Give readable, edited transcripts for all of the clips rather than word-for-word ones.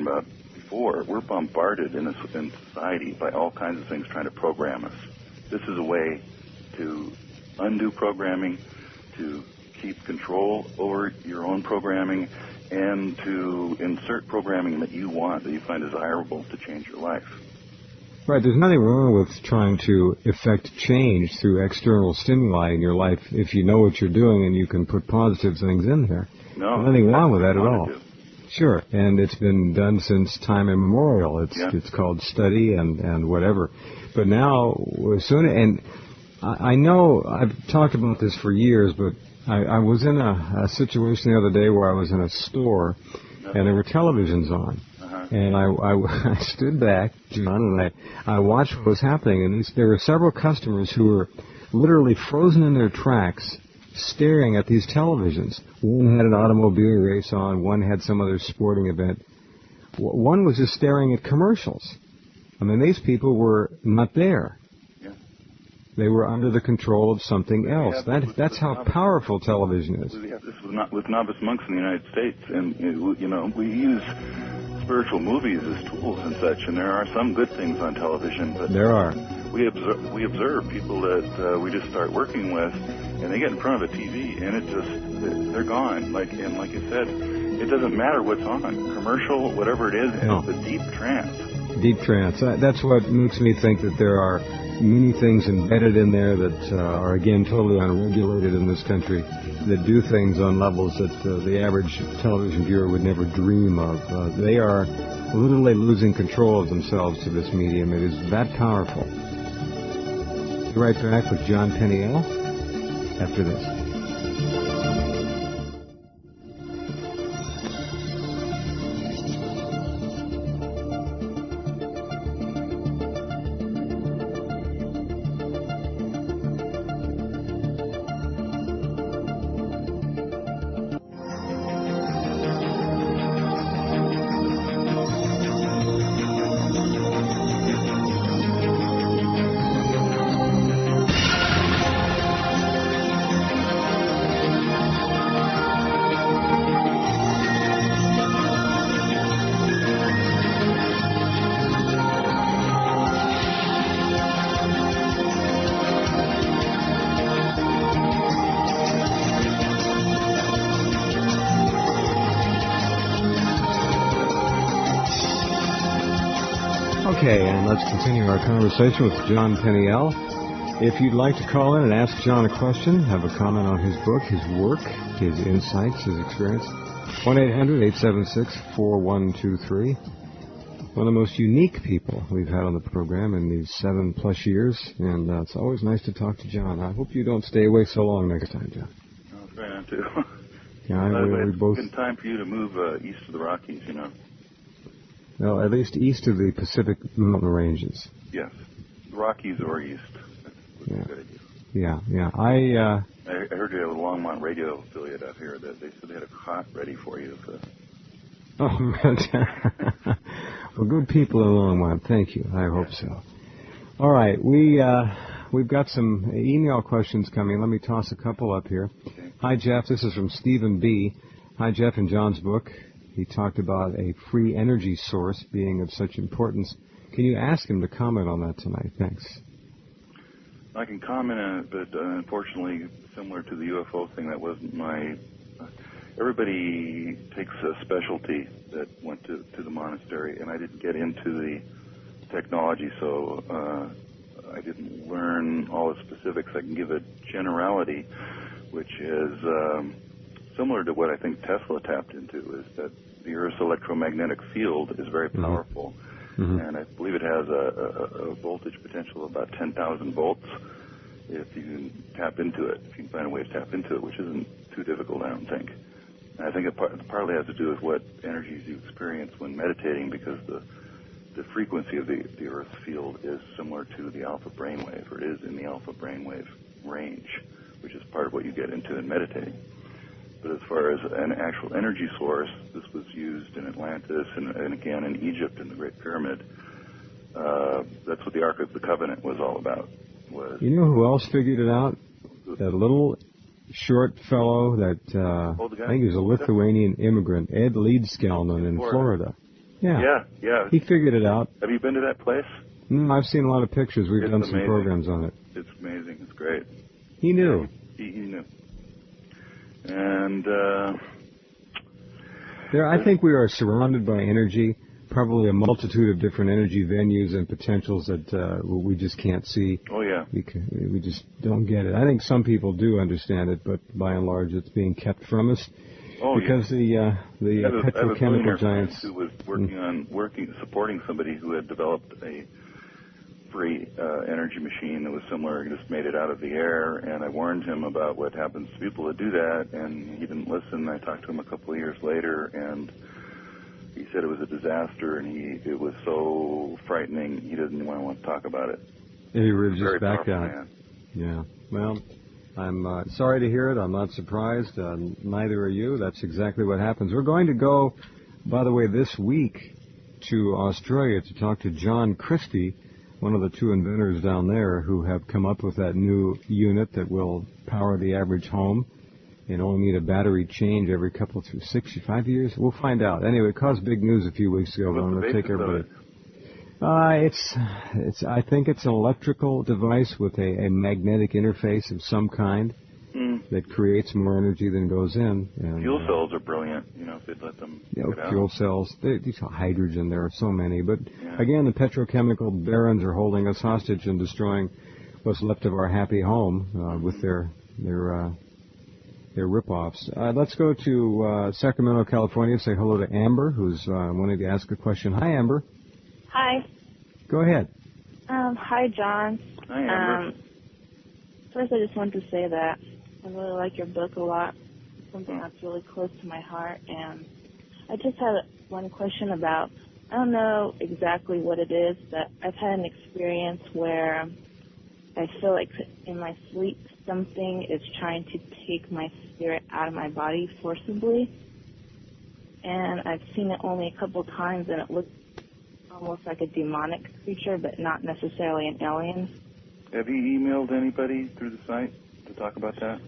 talking about before, we're bombarded in society by all kinds of things trying to program us. This is a way to undo programming, to keep control over your own programming, and to insert programming that you want, that you find desirable to change your life. Right, there's nothing wrong with trying to effect change through external stimuli in your life if you know what you're doing and you can put positive things in there. No, there's nothing wrong with that at all. Sure, and it's been done since time immemorial. It's called study and whatever. But now, and I know I've talked about this for years, but I was in a situation the other day where I was in a store and there were televisions on. And I stood back, John, and I watched what was happening. And there were several customers who were literally frozen in their tracks, staring at these televisions. One had an automobile race on, one had some other sporting event. One was just staring at commercials. I mean, these people were not there. Yeah. They were under the control of something else. That's how powerful television is. We have this with novice monks in the United States, and we use spiritual movies as tools and such, and there are some good things on television, but there are. We observe people that we just start working with, and they get in front of a TV, and they're gone. Like you said, it doesn't matter what's on, commercial, whatever it is, and it's a deep trance. Deep trance. That's what makes me think that there are many things embedded in there that are, again, totally unregulated in this country, that do things on levels that the average television viewer would never dream of. They are literally losing control of themselves to this medium. It is that powerful. Be right back with Jon Peniel after this. Okay, and let's continue our conversation with Jon Peniel. If you'd like to call in and ask John a question, have a comment on his book, his work, his insights, his experience, 1-800-876-4123. One of the most unique people we've had on the program in these 7+ years, and it's always nice to talk to John. I hope you don't stay away so long next time, John. I'll try not to. Yeah, it's been time for you to move east of the Rockies, Well, at least east of the Pacific mountain ranges. Yes, the Rockies or east. That's a good idea. Yeah. I heard you have a Longmont radio affiliate up here that they said they had a cot ready for you. Oh, man. Well, good people in Longmont. Thank you. I hope so. All right, we've got some email questions coming. Let me toss a couple up here. Okay. Hi, Jeff. This is from Stephen B. Hi, Jeff. In John's book, he talked about a free energy source being of such importance. Can you ask him to comment on that tonight? Thanks. I can comment on it, but unfortunately, similar to the UFO thing, that wasn't my... Everybody takes a specialty that went to the monastery, and I didn't get into the technology, so I didn't learn all the specifics. I can give a generality, which is... similar to what I think Tesla tapped into, is that the Earth's electromagnetic field is very powerful, and I believe it has a voltage potential of about 10,000 volts if you can tap into it, if you can find a way to tap into it, which isn't too difficult, I don't think. And I think it partly has to do with what energies you experience when meditating, because the frequency of the Earth's field is similar to the alpha brainwave, or it is in the alpha brainwave range, which is part of what you get into in meditating. But as far as an actual energy source, this was used in Atlantis and again in Egypt in the Great Pyramid. That's what the Ark of the Covenant was all about. You know who else figured it out? That little short fellow that I think he was a Lithuanian immigrant, Ed Leedskalnin in Florida. Yeah, yeah. He figured it out. Have you been to that place? No, I've seen a lot of pictures. We've done some programs on it. It's amazing. It's great. He knew. He knew. And I think we are surrounded by energy, probably a multitude of different energy venues and potentials that we just can't see. Oh, yeah. We just don't get it. I think some people do understand it, but by and large it's being kept from us. Oh, because yeah. the petrochemical giants who was supporting somebody who had developed a free energy machine that was similar, just made it out of the air, and I warned him about what happens to people that do that, and he didn't listen. I talked to him a couple of years later, and he said it was a disaster, and it was so frightening he didn't want to talk about it. And he really just backed out. Man. Yeah. Well, I'm sorry to hear it. I'm not surprised. Neither are you. That's exactly what happens. We're going to go, by the way, this week to Australia to talk to John Christie, one of the two inventors down there who have come up with that new unit that will power the average home and only need a battery change every 65 years. We'll find out. Anyway, it caused big news a few weeks ago. But I'm going to take everybody. I think it's an electrical device with a magnetic interface of some kind that creates more energy than goes in. And, fuel cells are brilliant, if they'd let them fuel cells, these hydrogen, there are so many. But again, the petrochemical barons are holding us hostage and destroying what's left of our happy home with their rip-offs. Let's go to Sacramento, California. Say hello to Amber, who's wanting to ask a question. Hi, Amber. Hi. Go ahead. Hi, John. Hi, Amber. First, I just wanted to say that I really like your book a lot. It's something that's really close to my heart. And I just had one question about, I don't know exactly what it is, but I've had an experience where I feel like in my sleep something is trying to take my spirit out of my body forcibly. And I've seen it only a couple times, and it looks almost like a demonic creature, but not necessarily an alien. Have you emailed anybody through the site to talk about that?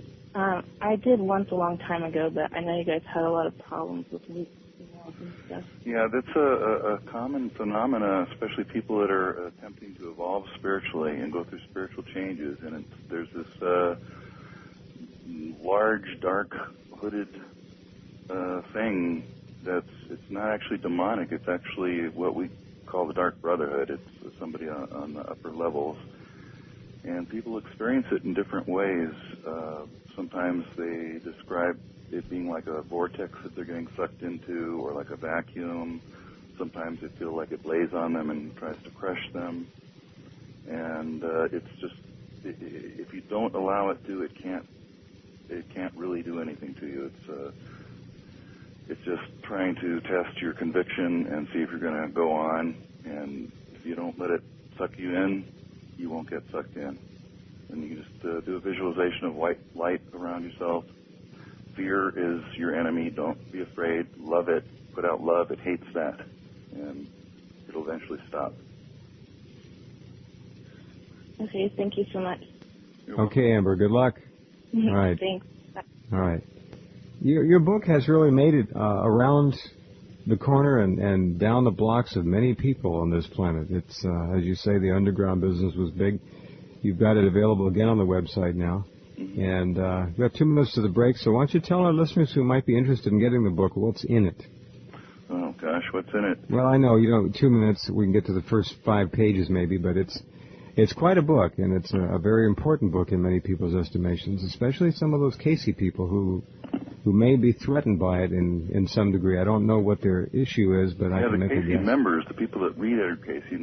I did once a long time ago, but I know you guys had a lot of problems with leaks emails and stuff. Yeah, that's a common phenomena, especially people that are attempting to evolve spiritually and go through spiritual changes. And there's this large, dark, hooded thing it's not actually demonic. It's actually what we call the Dark Brotherhood. It's somebody on the upper levels. And people experience it in different ways. Sometimes they describe it being like a vortex that they're getting sucked into, or like a vacuum. Sometimes they feel like it lays on them and tries to crush them. And it's just, if you don't allow it to, it can't really do anything to you. It's just trying to test your conviction and see if you're going to go on. And if you don't let it suck you in, you won't get sucked in. And you just do a visualization of white light around yourself. Fear is your enemy. Don't be afraid. Love it. Put out love. It hates that. And it'll eventually stop. Okay, thank you so much. Okay, Amber, good luck. All right. Thanks. Bye. All right. Your book has really made it around the corner and down the blocks of many people on this planet. It's, as you say, the underground business was big. You've got it available again on the website now. And we have 2 minutes to the break, so why don't you tell our listeners who might be interested in getting the book what's in it? Oh, gosh, what's in it? Well, I know, 2 minutes, we can get to the first 5 pages maybe, but it's quite a book, and it's a very important book in many people's estimations, especially some of those Casey people who may be threatened by it in some degree. I don't know what their issue is, but I can make a guess. The Casey members, the people that read Edgar Casey